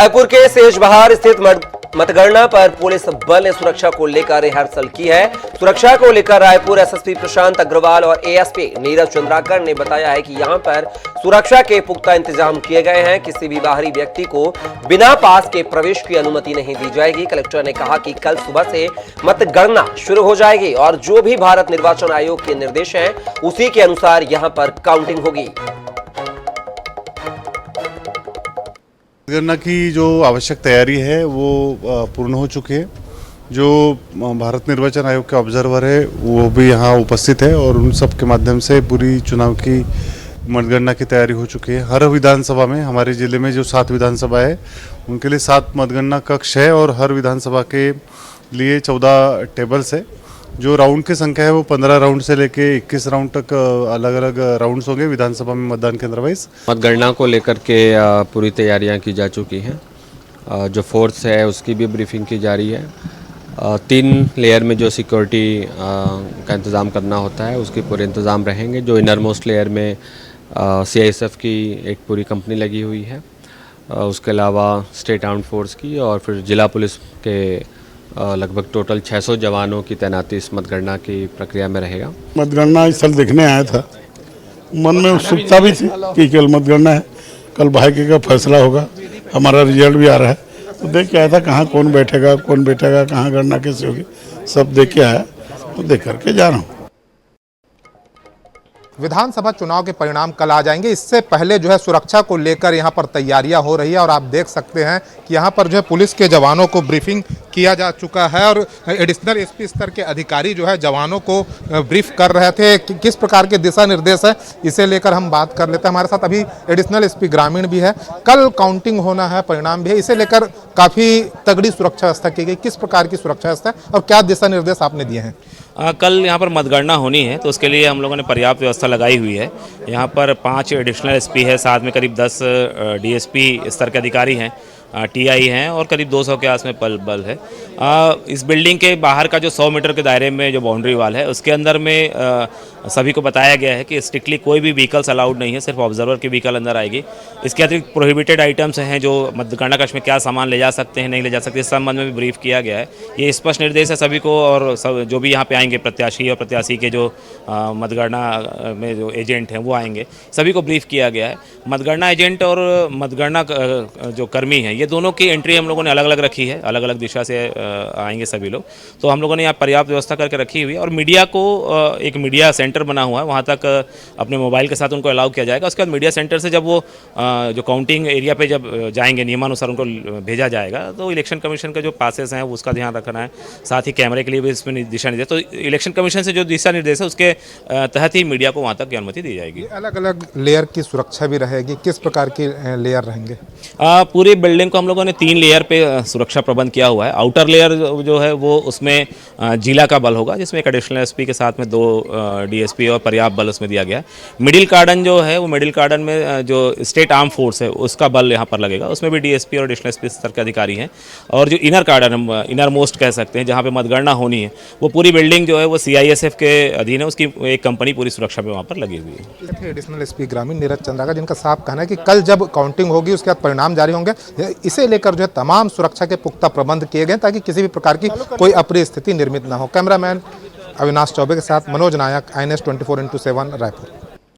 रायपुर के सेजबहार स्थित मतगणना पर पुलिस बल ने सुरक्षा को लेकर रिहर्सल की है। सुरक्षा को लेकर रायपुर एसएसपी प्रशांत अग्रवाल और एएसपी नीरज चंद्राकर ने बताया है कि यहां पर सुरक्षा के पुख्ता इंतजाम किए गए हैं। किसी भी बाहरी व्यक्ति को बिना पास के प्रवेश की अनुमति नहीं दी जाएगी। कलेक्टर ने कहा कि कल सुबह से मतगणना शुरू हो जाएगी और जो भी भारत निर्वाचन आयोग के निर्देश हैं उसी के अनुसार यहां पर काउंटिंग होगी। मतगणना की जो आवश्यक तैयारी है वो पूर्ण हो चुकी है। जो भारत निर्वाचन आयोग के ऑब्जर्वर है वो भी यहाँ उपस्थित है और उन सब के माध्यम से पूरी चुनाव की मतगणना की तैयारी हो चुकी है। हर विधानसभा में, हमारे ज़िले में जो 7 विधानसभा है उनके लिए 7 मतगणना कक्ष है और हर विधानसभा के लिए 14 टेबल्स है। जो राउंड की संख्या है वो 15 राउंड से लेके 21 राउंड तक अलग अलग राउंड्स होंगे विधानसभा में मतदान केंद्र वाइज। मतगणना को लेकर के पूरी तैयारियां की जा चुकी हैं। जो फोर्स है उसकी भी ब्रीफिंग की जा रही है। 3 लेयर में जो सिक्योरिटी का इंतज़ाम करना होता है उसके पूरे इंतज़ाम रहेंगे। जो इनर मोस्ट लेयर में CISF की एक पूरी कंपनी लगी हुई है, उसके अलावा स्टेट आर्म्ड फोर्स की और फिर जिला पुलिस के लगभग टोटल 600 जवानों की तैनाती इस मतगणना की प्रक्रिया में रहेगा। मतगणना इस साल देखने आया था, मन में उत्सुकता भी थी कि केवल मतगणना है, कल भाग्य का फैसला होगा, हमारा रिजल्ट भी आ रहा है, तो देख के आया था कहाँ कौन बैठेगा, कहाँ गणना कैसे होगी, सब देख के आया, तो देख करके जा रहा हूँ। विधानसभा चुनाव के परिणाम कल आ जाएंगे। इससे पहले जो है सुरक्षा को लेकर यहाँ पर तैयारियां हो रही है और आप देख सकते हैं कि यहाँ पर जो है पुलिस के जवानों को ब्रीफिंग किया जा चुका है और एडिशनल एसपी स्तर के अधिकारी जो है जवानों को ब्रीफ कर रहे थे कि किस प्रकार के दिशा निर्देश है, इसे लेकर हम बात कर लेते हैं। हमारे साथ अभी एडिशनल एसपी ग्रामीण भी है। कल काउंटिंग होना है, परिणाम भी है, इसे लेकर काफ़ी तगड़ी सुरक्षा व्यवस्था की गई। किस प्रकार की सुरक्षा व्यवस्था और क्या दिशा निर्देश आपने दिए हैं? कल यहाँ पर मतगणना होनी है तो उसके लिए हम लोगों ने पर्याप्त व्यवस्था लगाई हुई है। यहाँ पर 5 एडिशनल एसपी है, साथ में करीब 10 DSP स्तर के अधिकारी हैं, TI हैं और करीब 200 के आस में बल है। इस बिल्डिंग के बाहर का जो 100 मीटर के दायरे में जो बाउंड्री वाल है उसके अंदर में सभी को बताया गया है कि स्ट्रिक्टली कोई भी व्हीकल्स अलाउड नहीं है, सिर्फ ऑब्जर्वर की व्हीकल अंदर आएगी। इसके अतिरिक्त प्रोहिबिटेड आइटम्स हैं जो मतगणना कक्ष में क्या सामान ले जा सकते हैं, नहीं ले जा सकते, इस संबंध में भी ब्रीफ किया गया है। ये स्पष्ट निर्देश है सभी को और सब जो भी यहाँ पे आएंगे प्रत्याशी और प्रत्याशी के जो मतगणना में जो एजेंट हैं वो आएंगे, सभी को ब्रीफ किया गया है। मतगणना एजेंट और मतगणना जो कर्मी हैं ये दोनों की एंट्री हम लोगों ने अलग अलग रखी है, अलग अलग दिशा से आएंगे सभी लोग। तो हम लोगों ने यहाँ पर्याप्त व्यवस्था करके रखी हुई है और मीडिया को एक मीडिया सेंटर बना हुआ है, वहाँ तक अपने मोबाइल के साथ उनको अलाउ किया जाएगा। उसके बाद मीडिया सेंटर से जब वो जो काउंटिंग एरिया पे जब जाएंगे नियमानुसार उनको भेजा जाएगा। तो इलेक्शन कमीशन का जो पासेस हैं उसका ध्यान रखना है, साथ ही कैमरे के लिए भी इसमें दिशा निर्देश, तो इलेक्शन कमीशन से जो दिशा निर्देश है उसके तहत ही मीडिया को वहाँ तक की अनुमति दी जाएगी। अलग अलग लेयर की सुरक्षा भी रहेगी, किस प्रकार की लेयर रहेंगे? पूरी बिल्डिंग को हम लोगों ने 3 लेयर पे सुरक्षा प्रबंध किया हुआ है। आउटर लेयर जो है वो उसमें जिला का बल होगा जिसमें एक एडिशनल एसपी के साथ में 2 DSP और पर्याप्त बल उसमें दिया गया है। मिडिल गार्डन जो है वो मिडिल गार्डन में जो स्टेट आर्म फोर्स है उसका बल यहाँ पर लगेगा, उसमें भी DSP और एडिशनल एसपी स्तर के अधिकारी हैं। और जो इनर गार्डन हम इनर मोस्ट कह सकते हैं जहाँ पे मतगणना होनी है वो पूरी बिल्डिंग जो है वो CISF के अधीन है, उसकी एक कंपनी पूरी सुरक्षा में वहाँ पर लगी हुई है। एडिशनल एसपी ग्रामीण नीरज चंद्राकर जिनका साफ कहना है कि कल जब काउंटिंग होगी उसके बाद परिणाम जारी होंगे, इसे लेकर जो है तमाम सुरक्षा के पुख्ता प्रबंध किए गए ताकि किसी भी प्रकार की कोई अप्रिय स्थिति निर्मित न हो। कैमरामैन अविनाश चौबे के साथ मनोज नायक, INS 24x7 रायपुर।